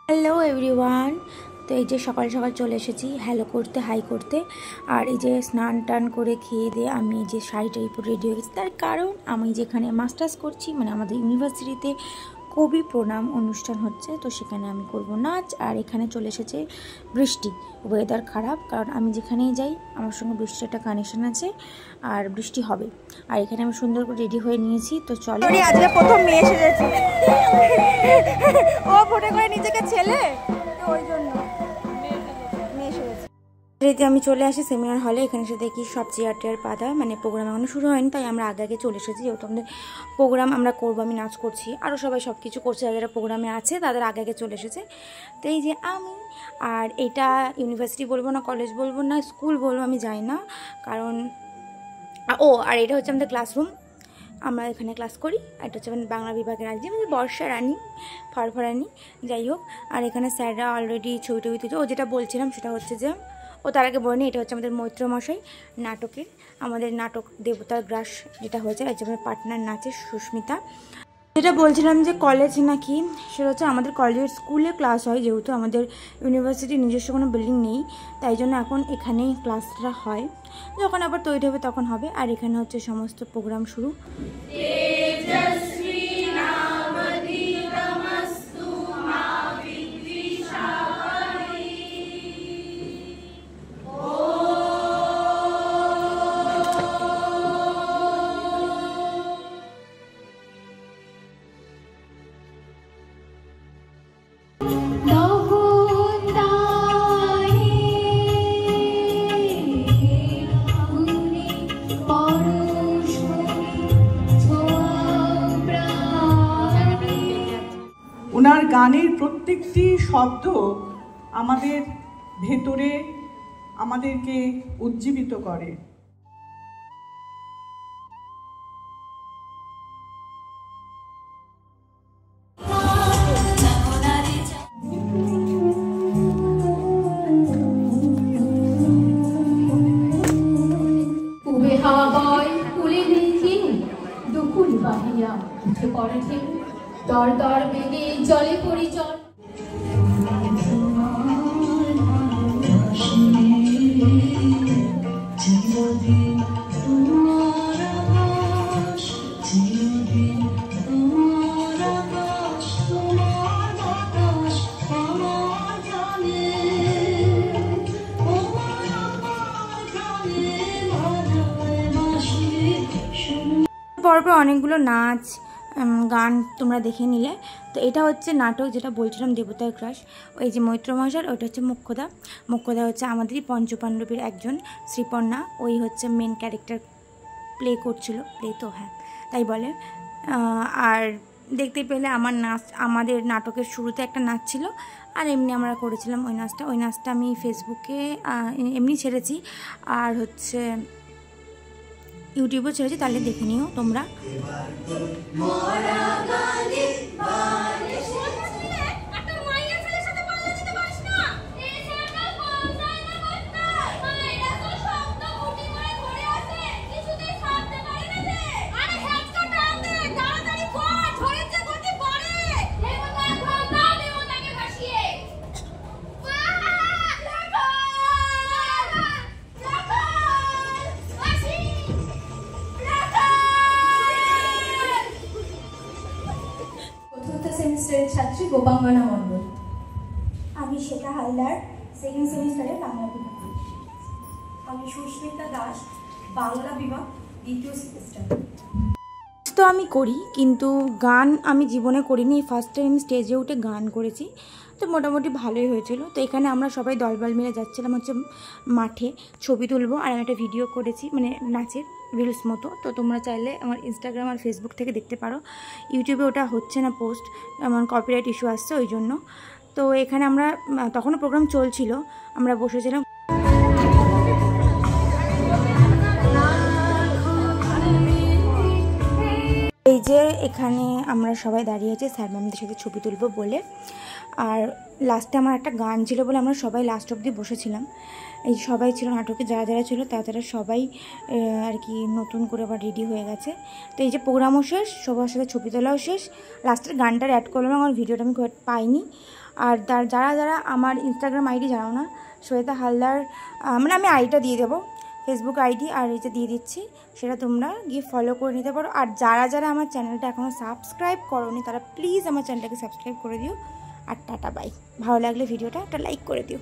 Hello everyone. তো এই যে সকাল সকাল চলে এসেছি হ্যালো করতে, হাই করতে। আর এই যে স্নান টান করে খেয়ে দিয়ে আমি এই যে শাড়িটাই পরে রেডি হয়ে গেছি। তার কারণ আমি যেখানে মাস্টার্স করছি, মানে আমাদের ইউনিভার্সিটিতে কবি প্রণাম অনুষ্ঠান হচ্ছে, তো সেখানে আমি করব নাচ। আর এখানে চলে এসেছে বৃষ্টি, ওয়েদার খারাপ, কারণ আমি যেখানেই যাই আমার সঙ্গে বৃষ্টির একটা কানেকশন আছে আর বৃষ্টি হবে। আর এখানে আমি সুন্দর করে রেডি হয়ে নিয়েছি। তো চলো, আজকে প্রথম মেয়ে এসেছে, ও ভোটে করে নিজেকে ছেলে, তো ওই জন্য মেয়ে এসেছে। আমি চলে আসি সেমিনার হলে। এখানে এসে দেখি সব চেয়ার টেয়ার পাতা, মানে প্রোগ্রাম এখনো শুরু হয়নি, তাই আমরা আগে আগে চলে এসেছি। যেহেতু আমাদের প্রোগ্রাম আমরা করবো, আমি নাচ করছি, আরও সবাই সব কিছু করছে, যারা প্রোগ্রামে আছে তাদের আগে আগে চলে এসেছে। তো এই যে আমি, আর এটা ইউনিভার্সিটি বলবো না, কলেজ বলবো না, স্কুল বলবো আমি যাই না, কারণ আর এটা হচ্ছে আমাদের ক্লাসরুম, আমরা এখানে ক্লাস করি। এটা হচ্ছে মানে বাংলা বিভাগের আগে আমাদের বর্ষা রানী, ফরফরানি, যাই হোক। আর এখানে স্যাররা অলরেডি ছবি টবি তুলছে। ও যেটা বলছিলাম সেটা হচ্ছে যে, ও তার আগে বলেনি, এটা হচ্ছে আমাদের মৈত্রমশাই নাটকের, আমাদের নাটক দেবতার গ্রাস যেটা হয়েছে, এই যে আমাদের পার্টনার নাচে সুস্মিতা। যেটা বলছিলাম যে কলেজ নাকি, সেটা হচ্ছে আমাদের কলেজের স্কুলে ক্লাস হয়, যেহেতু আমাদের ইউনিভার্সিটির নিজস্ব কোনো বিল্ডিং নেই, তাই জন্য এখন এখানেই ক্লাসটা হয়। যখন আবার তৈরি হবে তখন হবে। আর এখানে হচ্ছে সমস্ত প্রোগ্রাম শুরু। ওনার গানের প্রত্যেকটি শব্দ আমাদের ভেতরে আমাদেরকে উজ্জীবিত করে। দর দর বেগে জলে পরিচর পরপর অনেকগুলো নাচ গান তোমরা দেখে নিলে। তো এটা হচ্ছে নাটক, যেটা বলছিলাম দেবতার ক্রাশ। ওই যে মৈত্রমশাই, ওইটা হচ্ছে মুখ্যদা। মুখ্যদা হচ্ছে আমাদেরই পঞ্চপাণ্ডবের একজন, শ্রীপর্ণা, ওই হচ্ছে মেন ক্যারেক্টার প্লে করছিল, প্লে তো হ্যাঁ তাই বলে। আর দেখতে পেলে আমার নাচ, আমাদের নাটকের শুরুতে একটা নাচ ছিল, আর এমনি আমরা করেছিলাম ওই নাচটা আমি ফেসবুকে এমনি ছেড়েছি, আর হচ্ছে ইউটিউবে ছেড়েছি, তাহলে দেখে নিও তোমরা। সেমিস্টারের ছাত্রী গোপাঙ্গনা মণ্ডল। আমি শেখা হালদার, সেকেন্ড সেমিস্টারে বাংলা বিভাগ। আমি সুস্মিতা দাস, বাংলা বিভাগ, দ্বিতীয় সেমিস্টার। তো আমি করি, কিন্তু গান আমি জীবনে করিনি, ফার্স্ট টাইম স্টেজে উঠে গান করেছি, তো মোটামুটি ভালোই হয়েছিল। তো এখানে আমরা সবাই দলবল মিলে যাচ্ছিলাম হচ্ছে মাঠে ছবি তুলবো, আর আমি একটা ভিডিও করেছি, মানে নাচের রিলস মতো। তো তোমরা চাইলে আমার ইনস্টাগ্রাম আর ফেসবুক থেকে দেখতে পারো। ইউটিউবে ওটা হচ্ছে না পোস্ট, আমার কপিরাইট ইস্যু আসছে ওই জন্য। তো এখানে আমরা, তখনও প্রোগ্রাম চলছিল, আমরা বসেছিলাম। এই যে এখানে আমরা সবাই দাঁড়িয়ে আছি স্যার ম্যামদের সাথে ছবি তুলবো বলে। আর লাস্টে আমার একটা গান ছিল বলে আমরা সবাই লাস্ট অবধি বসেছিলাম। এই সবাই ছিল নাটকে, যারা যারা ছিল তারা সবাই আর কি নতুন করে আবার রেডি হয়ে গেছে। তো এই যে প্রোগ্রামও শেষ, সবার সাথে ছবি তোলাও শেষ, লাস্টের গানটার অ্যাড করলাম, আমার ভিডিওটা আমি পাইনি। আর যারা যারা আমার ইনস্টাগ্রাম আইডি জানো না, শ্বেতা হালদার, মানে আমি আইডিটা দিয়ে দেবো, ফেসবুক আইডি আর এটা দিয়ে দিচ্ছি, সেটা তোমরা গিয়ে ফলো করে নিতে পারো। আর যারা যারা আমার চ্যানেলটা এখনও সাবস্ক্রাইব করোনি তারা প্লিজ আমার চ্যানেলটাকে সাবস্ক্রাইব করে দিও। আর টাটা বাই। ভালো লাগলে ভিডিওটা একটা লাইক করে দিও।